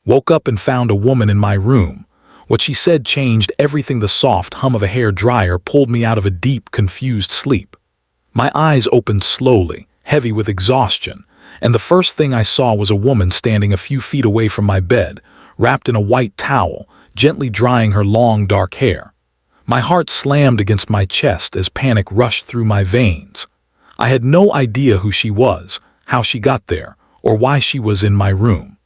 Woke up and found a woman in my room. What she said changed everything. The soft hum of a hair dryer pulled me out of a deep, confused sleep. My eyes opened slowly, heavy with exhaustion, and the first thing I saw was a woman standing a few feet away from my bed, wrapped in a white towel, gently drying her long, dark hair. My heart slammed against my chest as panic rushed through my veins. I had no idea who she was, how she got there, or why she was in my room.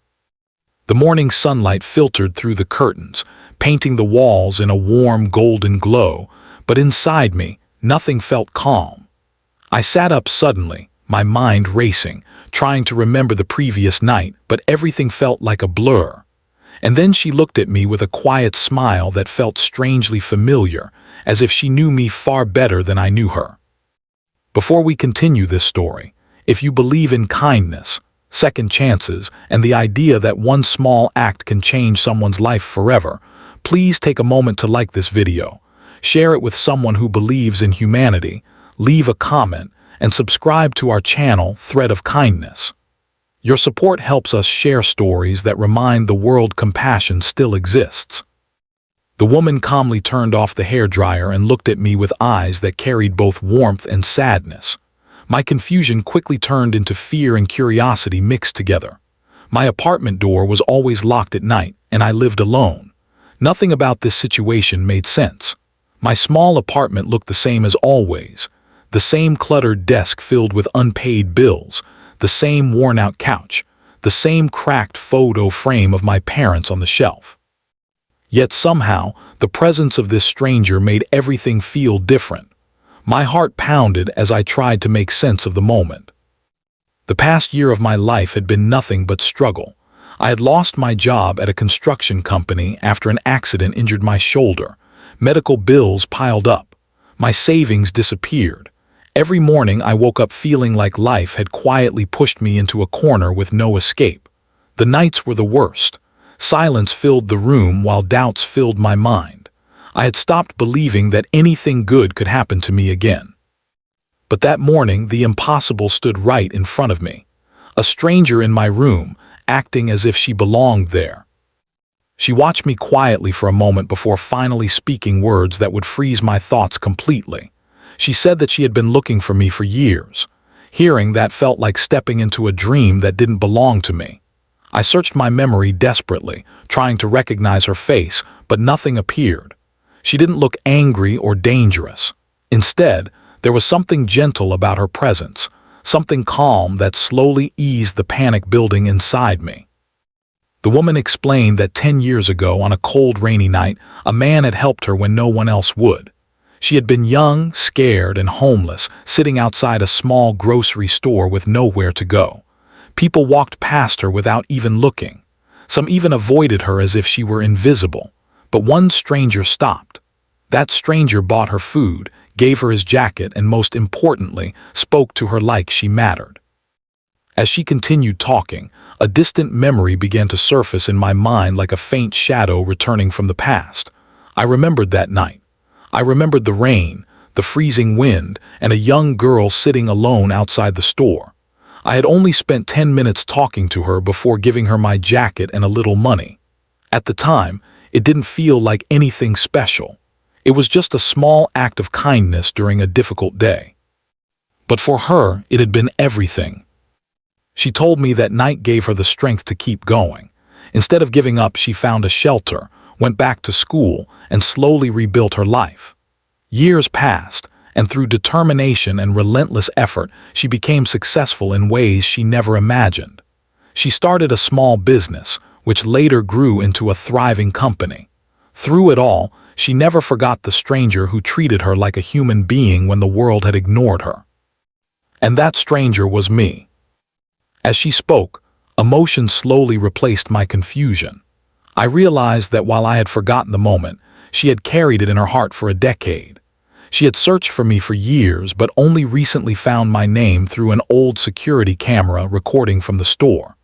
The morning sunlight filtered through the curtains, painting the walls in a warm golden glow, but inside me, nothing felt calm. I sat up suddenly, my mind racing, trying to remember the previous night, but everything felt like a blur. And then she looked at me with a quiet smile that felt strangely familiar, as if she knew me far better than I knew her. Before we continue this story, if you believe in kindness, second chances, and the idea that one small act can change someone's life forever, please take a moment to like this video, share it with someone who believes in humanity, leave a comment, and subscribe to our channel, Thread of Kindness. Your support helps us share stories that remind the world compassion still exists. The woman calmly turned off the hairdryer and looked at me with eyes that carried both warmth and sadness. My confusion quickly turned into fear and curiosity mixed together. My apartment door was always locked at night, and I lived alone. Nothing about this situation made sense. My small apartment looked the same as always. The same cluttered desk filled with unpaid bills, the same worn-out couch, the same cracked photo frame of my parents on the shelf. Yet somehow, the presence of this stranger made everything feel different. My heart pounded as I tried to make sense of the moment. The past year of my life had been nothing but struggle. I had lost my job at a construction company after an accident injured my shoulder. Medical bills piled up. My savings disappeared. Every morning I woke up feeling like life had quietly pushed me into a corner with no escape. The nights were the worst. Silence filled the room while doubts filled my mind. I had stopped believing that anything good could happen to me again. But that morning, the impossible stood right in front of me. A stranger in my room, acting as if she belonged there. She watched me quietly for a moment before finally speaking words that would freeze my thoughts completely. She said that she had been looking for me for years. Hearing that felt like stepping into a dream that didn't belong to me. I searched my memory desperately, trying to recognize her face, but nothing appeared. She didn't look angry or dangerous. Instead, there was something gentle about her presence, something calm that slowly eased the panic building inside me. The woman explained that 10 years ago, on a cold, rainy night, a man had helped her when no one else would. She had been young, scared, and homeless, sitting outside a small grocery store with nowhere to go. People walked past her without even looking. Some even avoided her as if she were invisible. But one stranger stopped. That stranger bought her food, gave her his jacket, and most importantly, spoke to her like she mattered. As she continued talking, a distant memory began to surface in my mind like a faint shadow returning from the past. I remembered that night. I remembered the rain, the freezing wind, and a young girl sitting alone outside the store. I had only spent 10 minutes talking to her before giving her my jacket and a little money. At the time, it didn't feel like anything special. It was just a small act of kindness during a difficult day. But for her, it had been everything. She told me that night gave her the strength to keep going. Instead of giving up, she found a shelter, went back to school, and slowly rebuilt her life. Years passed, and through determination and relentless effort, she became successful in ways she never imagined. She started a small business, which later grew into a thriving company. Through it all, she never forgot the stranger who treated her like a human being when the world had ignored her. And that stranger was me. As she spoke, emotion slowly replaced my confusion. I realized that while I had forgotten the moment, she had carried it in her heart for a decade. She had searched for me for years, but only recently found my name through an old security camera recording from the store.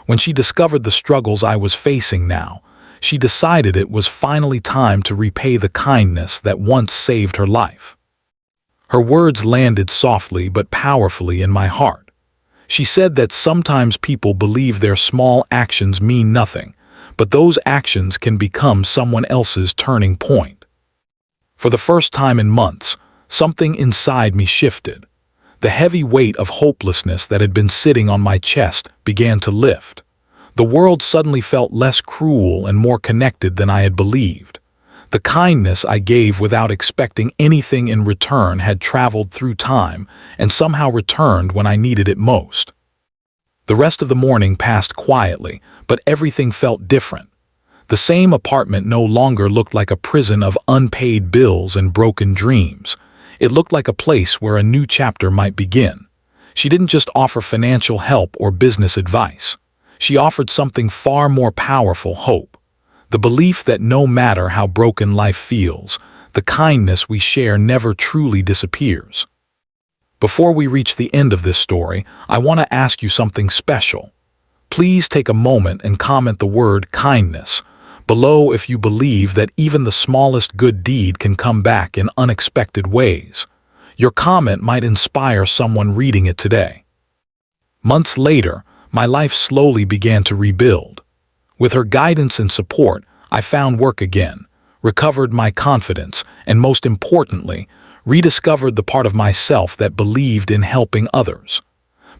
When she discovered the struggles I was facing now, she decided it was finally time to repay the kindness that once saved her life. Her words landed softly but powerfully in my heart. She said that sometimes people believe their small actions mean nothing, but those actions can become someone else's turning point. For the first time in months, something inside me shifted. The heavy weight of hopelessness that had been sitting on my chest began to lift. The world suddenly felt less cruel and more connected than I had believed. The kindness I gave without expecting anything in return had traveled through time and somehow returned when I needed it most. The rest of the morning passed quietly, but everything felt different. The same apartment no longer looked like a prison of unpaid bills and broken dreams. It looked like a place where a new chapter might begin. She didn't just offer financial help or business advice. She offered something far more powerful: hope. The belief that no matter how broken life feels, the kindness we share never truly disappears. Before we reach the end of this story, I want to ask you something special. Please take a moment and comment the word kindness below if you believe that even the smallest good deed can come back in unexpected ways. Your comment might inspire someone reading it today. Months later, my life slowly began to rebuild. With her guidance and support, I found work again, recovered my confidence, and most importantly, rediscovered the part of myself that believed in helping others.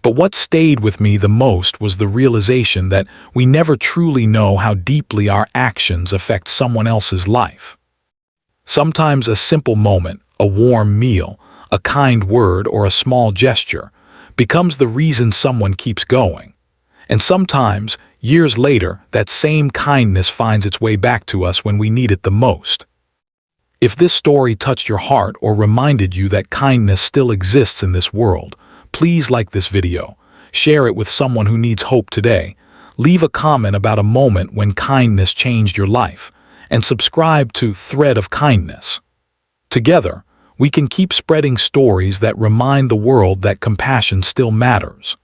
But what stayed with me the most was the realization that we never truly know how deeply our actions affect someone else's life. Sometimes a simple moment, a warm meal, a kind word, or a small gesture becomes the reason someone keeps going. And sometimes, years later, that same kindness finds its way back to us when we need it the most. If this story touched your heart or reminded you that kindness still exists in this world, please like this video, share it with someone who needs hope today, leave a comment about a moment when kindness changed your life, and subscribe to Thread of Kindness. Together, we can keep spreading stories that remind the world that compassion still matters.